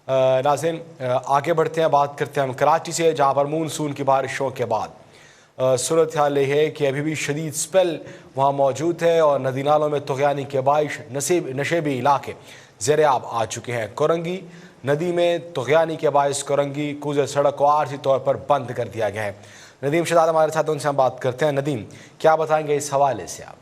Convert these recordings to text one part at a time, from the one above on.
नाज़रीन, आगे बढ़ते हैं, बात करते हैं हम कराची से, जहाँ पर मानसून की बारिशों के बाद सूरत हाल यह है कि अभी भी शदीद स्पेल वहाँ मौजूद है और नदी नालों में तुग़यानी के बाइश नशेबी इलाके ज़ेर आब आ चुके हैं। कोरंगी नदी में तुग़यानी के बाइस कोरंगी कूज़ सड़क को आर्जी तौर पर बंद कर दिया गया है। नदीम शहजाद हमारे साथ, उनसे हम बात करते हैं। नदीम, क्या बताएंगे इस हवाले से आप?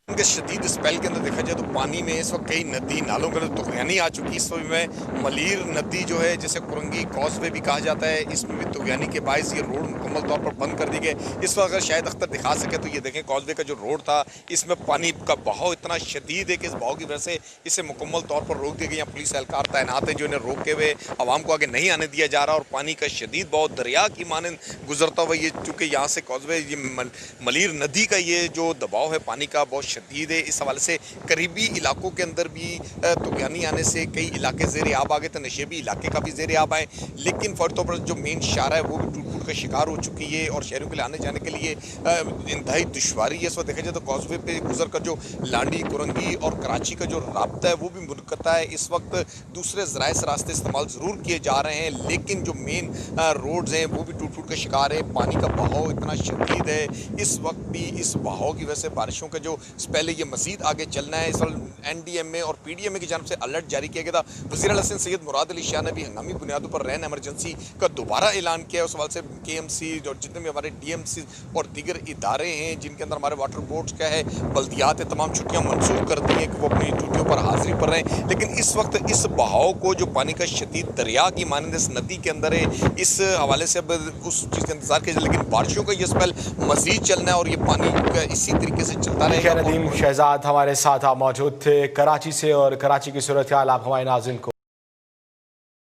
के शदीद स्पेल के अंदर देखा जाए तो पानी में इस वक्त कई नदी नालों के अंदर तुग़यानी आ चुकी है। इस वक्त में मलीर नदी जो है, जिसे कुरंगी कॉजवे भी कहा जाता है, इसमें भी तुग़यानी के बायस ये रोड मुकम्मल तौर पर बंद कर दी गई। इस वक्त अगर शायद अख्तर दिखा सके तो ये देखें, कॉजवे का जो रोड था इसमें पानी का बहाव इतना शदीद है कि इस बहाव की वजह से इसे मुकम्मल तौर पर रोक दिया गया। यहाँ पुलिस एहलकार तैनात है जो इन्हें रोके हुए आवाम को आगे नहीं आने दिया जा रहा और पानी का शदीद बहाव दरिया की मानंद गुजरता हुआ ये, चूँकि यहाँ से कॉजवे ये मलीर नदी का ये जो दबाव है पानी का बहुत शदीद है। इस हवाले से करीबी इलाकों के अंदर भी तुग़यानी आने से कई इलाके ज़ेर आब आ गए थे, नशेबी इलाके का भी ज़ेर आब आए, लेकिन फ़ौरी तौर पर जो मेन शारा है वो भी टूट फूट का शिकार हो चुकी है और शहरों के लिए आने जाने के लिए इंतहाई दुश्वारी है। इस वक्त देखा जाए तो कॉजवे पे गुजर कर जो लांडी, कुरंगी और कराची का जो राब्ता है वो भी मुनक़ता है। इस वक्त दूसरे ज़राए से रास्ते इस्तेमाल ज़रूर किए जा रहे हैं, लेकिन जो मेन रोड्स हैं वो भी टूट फूट का शिकार है। पानी का बहाव इतना शदीद है, इस वक्त भी इस बहाव की वजह से बारिशों का जो पहले ये मज़ीद आगे चलना है। इस वक्त NDMA और PDMA की जानब से अलर्ट जारी किया गया था। वज़ीर आला सिंध सैयद मुराद अली शाह ने भी हंगामी बुनियादों पर रैन एमरजेंसी का दोबारा ऐलान किया है। उस हवाले से KMC और जितने भी हमारे DMC और दीगर इदारे हैं जिनके अंदर हमारे वाटर बोर्ड्स क्या है, बल्दियात है, तमाम छुट्टियाँ मनसूख कर दी हैं कि वो अपनी ड्यूटियों पर हाजिरी पर रहें। लेकिन इस वक्त इस बहाव को जो पानी का शदीद दरिया की मानंद इस नदी के अंदर है, इस हवाले से अब उस चीज़ का इंतजार किया जाए, लेकिन बारिशों का ये स्पेल मज़ीद चलना है और ये पानी इसी तरीके से चलता रहेगा। नदीम शहजाद हमारे साथ आप मौजूद थे कराची से, और कराची की सूरत हाल आप हमारे नाज़रीन को